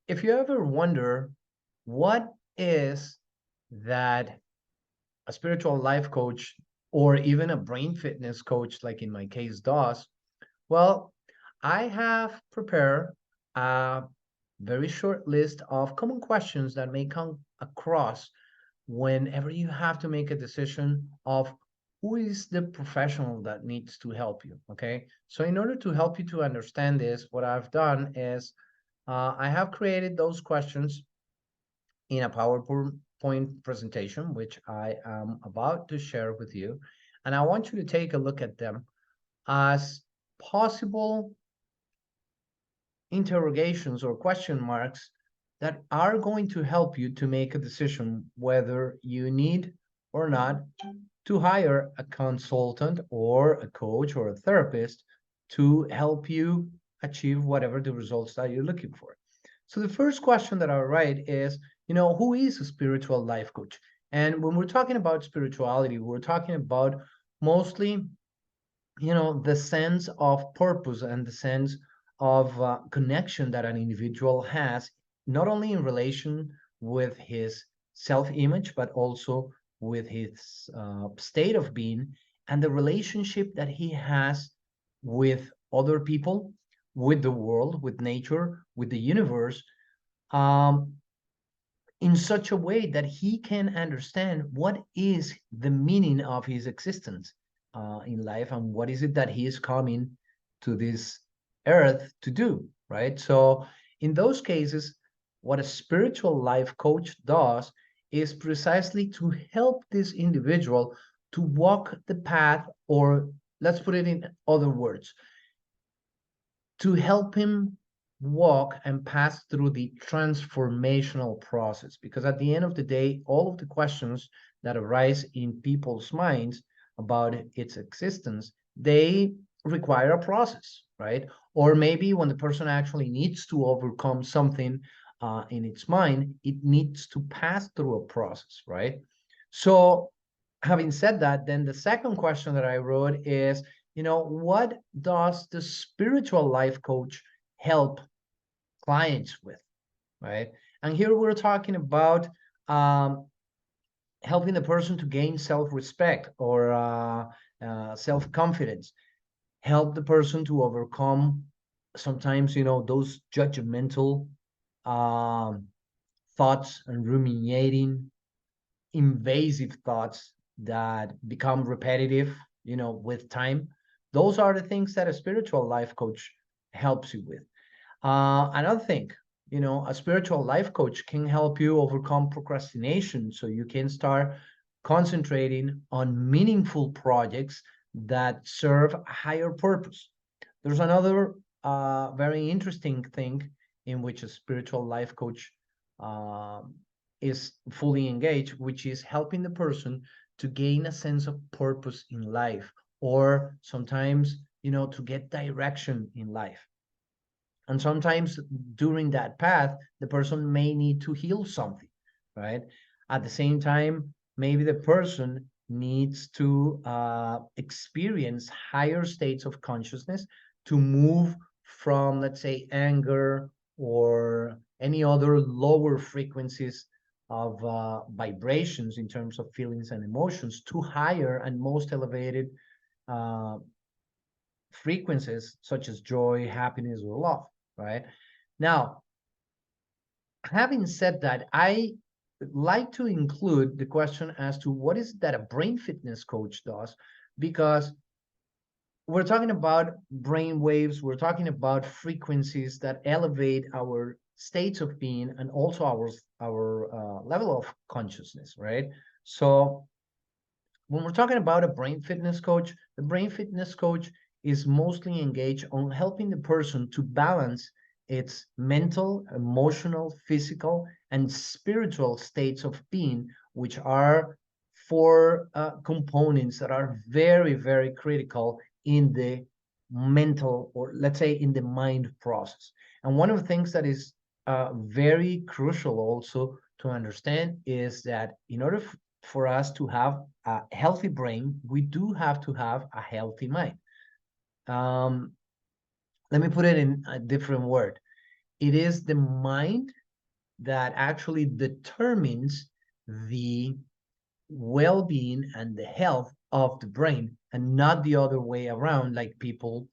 if you ever wonder what is that a spiritual life coach or even a brain fitness coach, like in my case, does, well, I have prepared a very short list of common questions that may come across whenever you have to make a decision of who is the professional that needs to help you. Okay. So, in order to help you to understand this, what I've done is I have created those questions in a PowerPoint presentation, which I am about to share with you. And I want you to take a look at them as possible interrogations or question marks that are going to help you to make a decision whether you need or not to hire a consultant or a coach or a therapist to help you achieve whatever the results that you're looking for. So the first question that I write is, who is a spiritual life coach? And when we're talking about spirituality, we're talking about mostly, the sense of purpose and the sense of connection that an individual has, not only in relation with his self-image, but also with his state of being and the relationship that he has with other people, with the world, with nature, with the universe, um, in such a way that he can understand what is the meaning of his existence in life and what is it that he is coming to this earth to do, right? So, in those cases, what a spiritual life coach does is precisely to help this individual to walk the path, or let's put it in other words, to help him walk and pass through the transformational process. Because at the end of the day, all of the questions that arise in people's minds about its existence, they require a process, right? Or maybe when the person actually needs to overcome something in its mind, it needs to pass through a process, right? So, having said that, then the second question that I wrote is, what does the spiritual life coach help clients with, right? And here we're talking about um, helping the person to gain self-respect or self-confidence, help the person to overcome sometimes, those judgmental um, thoughts and ruminating, invasive thoughts that become repetitive, with time. Those are the things that a spiritual life coach helps you with. Another thing, a spiritual life coach can help you overcome procrastination so you can start concentrating on meaningful projects that serve a higher purpose. There's another very interesting thing in which a spiritual life coach um, is fully engaged, which is helping the person to gain a sense of purpose in life, or sometimes, to get direction in life. And sometimes during that path, the person may need to heal something, right? At the same time, maybe the person needs to experience higher states of consciousness to move from, let's say, anger or any other lower frequencies of vibrations in terms of feelings and emotions to higher and most elevated uh, frequencies such as joy, happiness, or love, right? Now, having said that, I like to include the question as to what is it that a brain fitness coach does, because we're talking about brain waves, we're talking about frequencies that elevate our states of being and also our level of consciousness, right? So when we're talking about a brain fitness coach, the brain fitness coach is mostly engaged on helping the person to balance its mental, emotional, physical, and spiritual states of being, which are four components that are very, very critical in the mental, or let's say in the mind process. And one of the things that is very crucial also to understand is that in order for us to have a healthy brain, we do have to have a healthy mind. Um, Let me put it in a different word. it is the mind that actually determines the well-being and the health of the brain, and not the other way around like people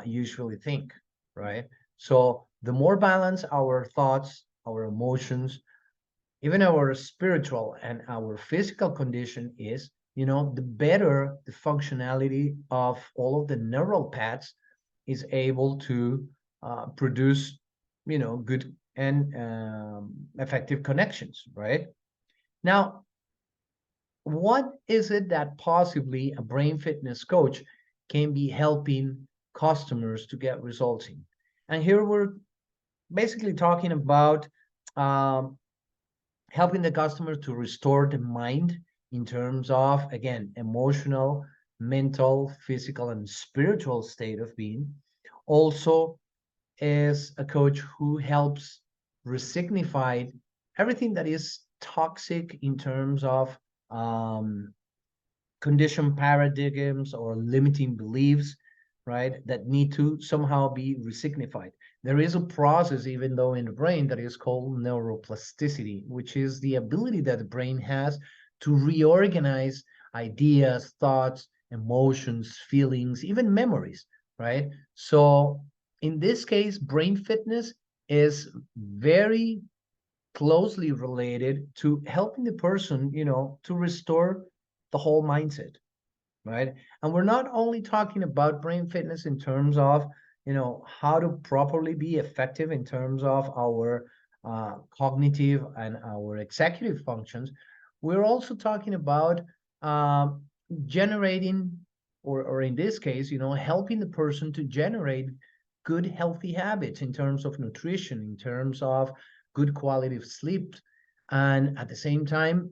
usually think, right? So the more balanced our thoughts, our emotions, even our spiritual and our physical condition is, the better the functionality of all of the neural paths is able to produce, good and effective connections, right? Now, what is it that possibly a brain fitness coach can be helping customers to get results in? And here we're basically talking about um, helping the customer to restore the mind in terms of, again, emotional, mental, physical, and spiritual state of being. Also, is a coach who helps resignify everything that is toxic in terms of um, conditioned paradigms or limiting beliefs, right, that need to somehow be resignified. There is a process, even though in the brain, that is called neuroplasticity, which is the ability that the brain has to reorganize ideas, thoughts, emotions, feelings, even memories, right? So in this case, brain fitness is very closely related to helping the person, to restore the whole mindset, right? And we're not only talking about brain fitness in terms of, how to properly be effective in terms of our cognitive and our executive functions. We're also talking about um, generating, or in this case, helping the person to generate good, healthy habits in terms of nutrition, in terms of good quality of sleep, and at the same time,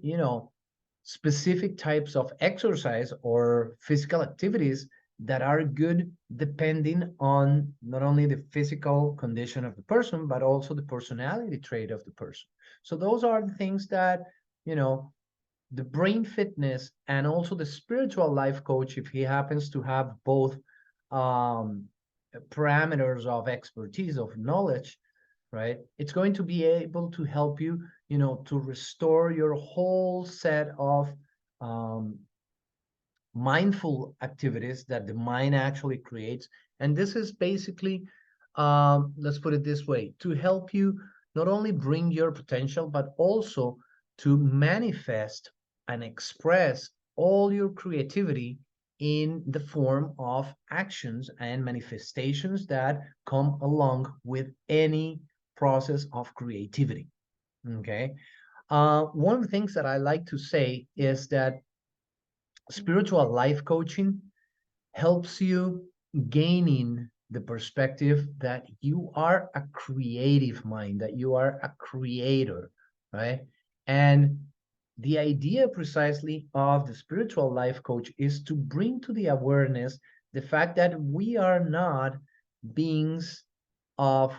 specific types of exercise or physical activities that are good depending on not only the physical condition of the person, but also the personality trait of the person. So those are the things that, you know, the brain fitness and also the spiritual life coach, if he happens to have both um, parameters of expertise, of knowledge, right? It's going to be able to help you, to restore your whole set of um, mindful activities that the mind actually creates. And this is basically, let's put it this way, to help you not only bring your potential, but also to manifest and express all your creativity in the form of actions and manifestations that come along with any process of creativity. Okay. One of the things that I like to say is that spiritual life coaching helps you gaining the perspective that you are a creative mind, that you are a creator, right? And the idea precisely of the spiritual life coach is to bring to the awareness the fact that we are not beings of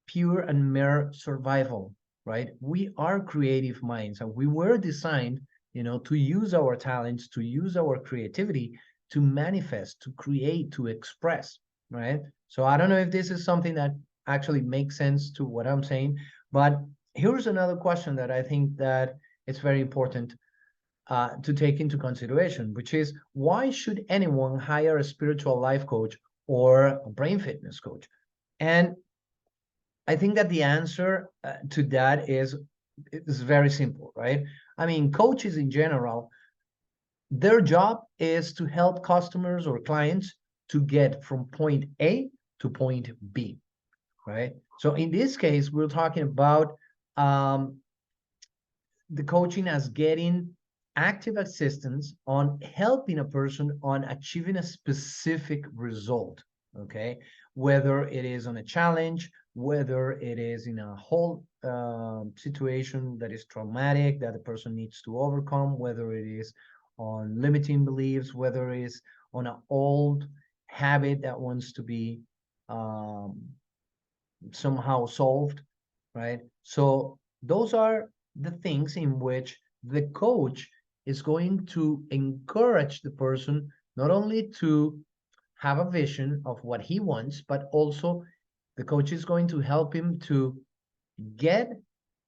pure and mere survival, right? We are creative minds, and we were designed, to use our talents, to use our creativity to manifest, to create, to express, right? So I don't know if this is something that actually makes sense to what I'm saying, but here's another question that I think that it's very important to take into consideration, which is why should anyone hire a spiritual life coach or a brain fitness coach? And I think that the answer to that is very simple, right? I mean, coaches in general, their job is to help customers or clients to get from point A to point B, right? So in this case, we're talking about um, the coaching as getting active assistance on helping a person on achieving a specific result, okay? Whether it is on a challenge, whether it is in a whole situation that is traumatic that the person needs to overcome, whether it is on limiting beliefs, whether it is on an old habit that wants to be um, somehow solved, right? So those are the things in which the coach is going to encourage the person not only to have a vision of what he wants, but also The coach is going to help him to get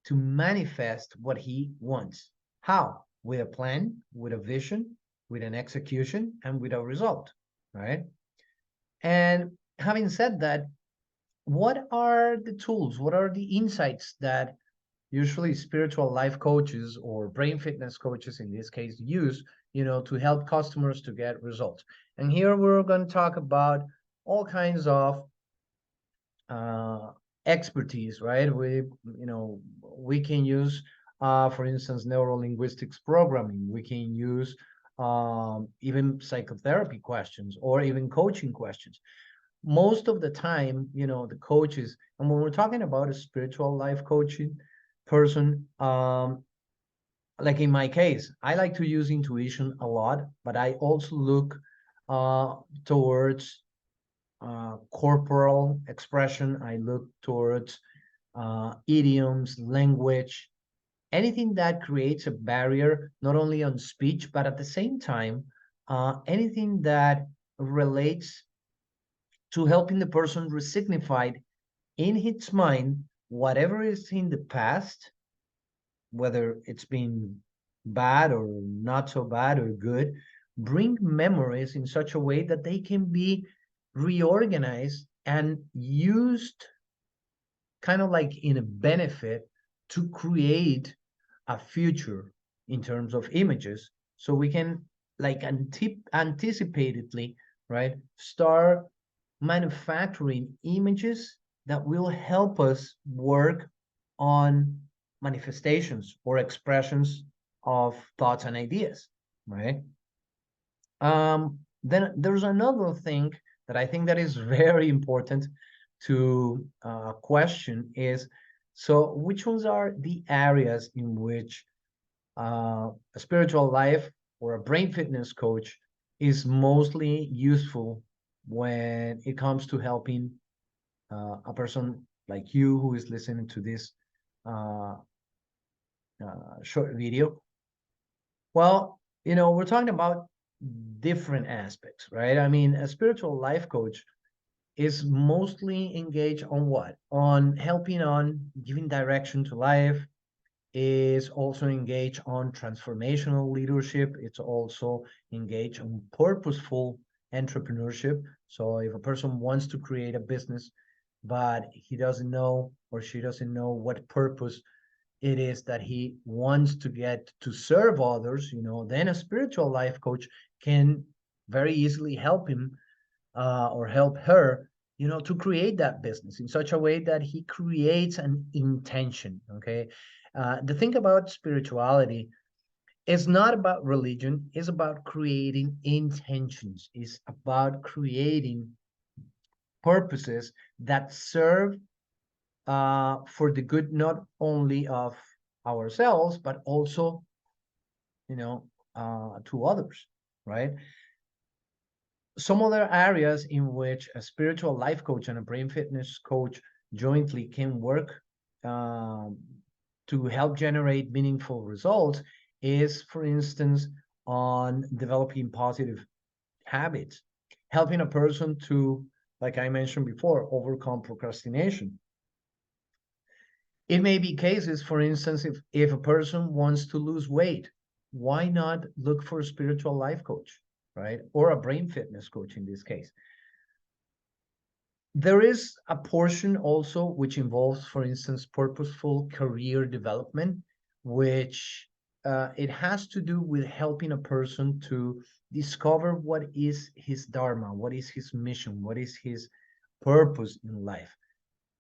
to manifest what he wants. How? With a plan, with a vision, with an execution, and with a result, right? And having said that, what are the tools? What are the insights that usually spiritual life coaches or brain fitness coaches in this case use, to help customers to get results? And here we're going to talk about all kinds of uh, expertise, right? We can use, for instance, neuro linguistics programming. We can use even psychotherapy questions or even coaching questions. Most of the time, the coaches, and when we're talking about a spiritual life coaching person, like in my case, I like to use intuition a lot, but I also look towards corporal expression. I look towards idioms, language, anything that creates a barrier, not only on speech, but at the same time, anything that relates to helping the person resignify in his mind whatever is in the past, whether it's been bad or not so bad or good, bring memories in such a way that they can be reorganized and used kind of like in a benefit to create a future in terms of images, so we can like anticipatedly, right, start manufacturing images that will help us work on manifestations or expressions of thoughts and ideas, right? Then there's another thing that I think that is very important to question is, so which ones are the areas in which a spiritual life or a brain fitness coach is mostly useful when it comes to helping a person like you who is listening to this uh, short video? Well, we're talking about different aspects, right? I mean, a spiritual life coach is mostly engaged on what? On helping on giving direction to life, is also engaged on transformational leadership. It's also engaged on purposeful entrepreneurship. So if a person wants to create a business, but he doesn't know or she doesn't know what purpose it is that he wants to get to serve others, then a spiritual life coach can very easily help him or help her, to create that business in such a way that he creates an intention. Okay. The thing about spirituality is not about religion, it's about creating intentions, it's about creating purposes that serve for the good not only of ourselves but also to others, right? Some other areas in which a spiritual life coach and a brain fitness coach jointly can work um, to help generate meaningful results is, for instance, on developing positive habits, helping a person to, like I mentioned before, overcome procrastination. It may be cases, for instance, if a person wants to lose weight, why not look for a spiritual life coach, right? Or a brain fitness coach in this case. There is a portion also which involves, for instance, purposeful career development, which it has to do with helping a person to discover what is his dharma, what is his mission, what is his purpose in life.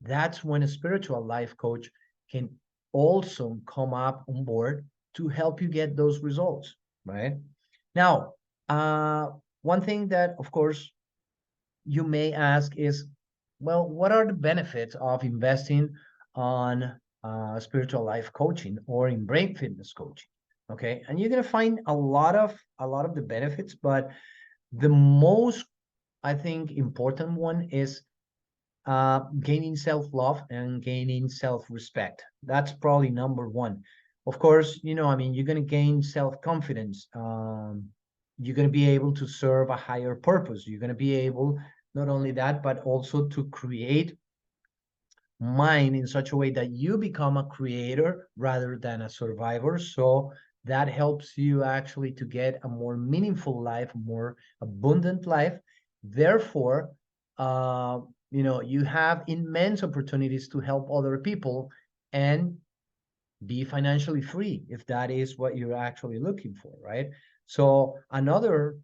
That's when a spiritual life coach can also come up on board to help you get those results, right? Now, one thing that, of course, you may ask is, well, what are the benefits of investing on spiritual life coaching or in brain fitness coaching? Okay, and you're gonna find a lot of the benefits, but the most, I think, important one is gaining self-love and gaining self-respect. That's probably number one. Of course, I mean, you're going to gain self-confidence. You're going to be able to serve a higher purpose. You're going to be able, not only that, but also to create mind in such a way that you become a creator rather than a survivor. So that helps you actually to get a more meaningful life, more abundant life. Therefore, you have immense opportunities to help other people and be financially free if that is what you're actually looking for, right? So another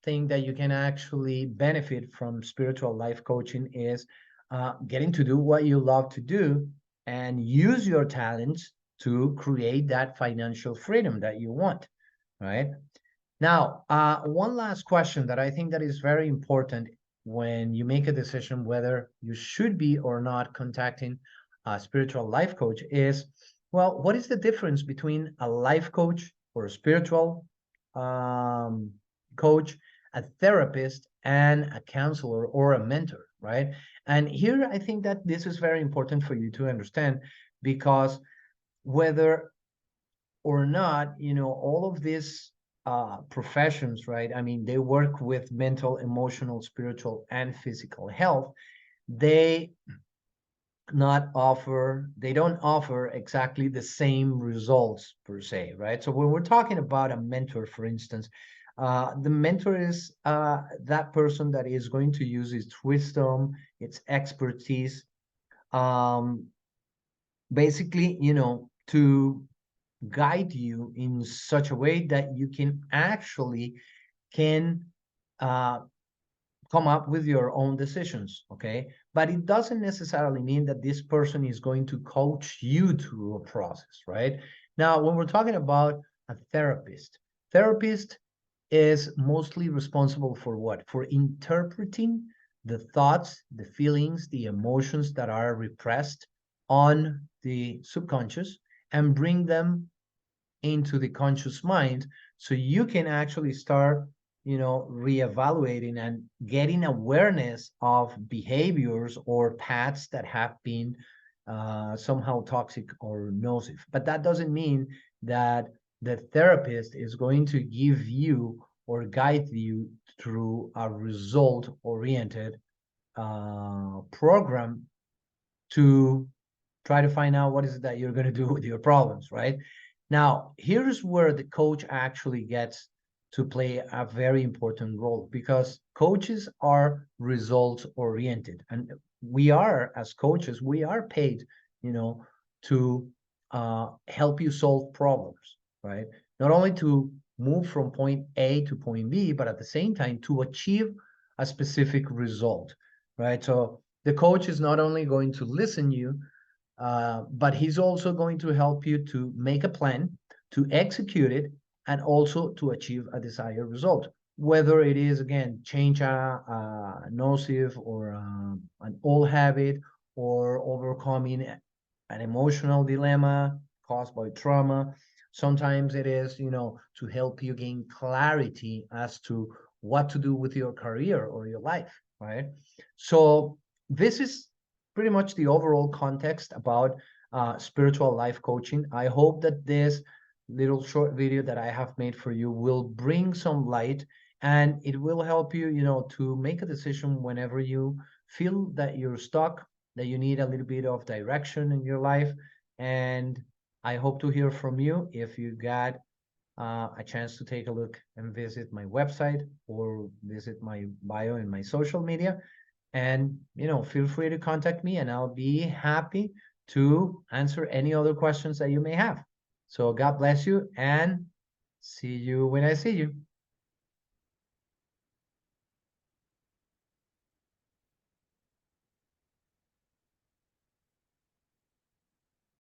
thing that you can actually benefit from spiritual life coaching is getting to do what you love to do and use your talents to create that financial freedom that you want, right? Now, one last question that I think that is very important when you make a decision whether you should be or not contacting a spiritual life coach is, well, what is the difference between a life coach or a spiritual um, coach, a therapist, and a counselor or a mentor, right? And here I think that this is very important for you to understand because whether or not, all of these professions, right? I mean, they work with mental, emotional, spiritual, and physical health. They they don't offer exactly the same results per se, right? So when we're talking about a mentor, for instance, the mentor is that person that is going to use its wisdom, its expertise, um, basically, to guide you in such a way that you can actually can uh, come up with your own decisions, okay? But it doesn't necessarily mean that this person is going to coach you through a process, right? Now, when we're talking about a therapist is mostly responsible for what? For interpreting the thoughts, the feelings, the emotions that are repressed on the subconscious and bring them into the conscious mind so you can actually start reevaluating and getting awareness of behaviors or paths that have been somehow toxic or nocive. But that doesn't mean that the therapist is going to give you or guide you through a result oriented program to try to find out what is it that you're going to do with your problems, right? Now, here's where the coach actually gets to play a very important role because coaches are results oriented. And we are, as coaches, we are paid, to help you solve problems, right? Not only to move from point A to point B, but at the same time to achieve a specific result, right? So the coach is not only going to listen you, but he's also going to help you to make a plan, to execute it, and also to achieve a desired result. Whether it is, again, change a nocive or an old habit or overcoming an emotional dilemma caused by trauma. Sometimes it is, to help you gain clarity as to what to do with your career or your life, right? So this is pretty much the overall context about spiritual life coaching. I hope that this little short video that I have made for you will bring some light and it will help you, to make a decision whenever you feel that you're stuck, that you need a little bit of direction in your life. And I hope to hear from you if you got a chance to take a look and visit my website or visit my bio in my social media. And, feel free to contact me and I'll be happy to answer any other questions that you may have. So God bless you and see you when I see you.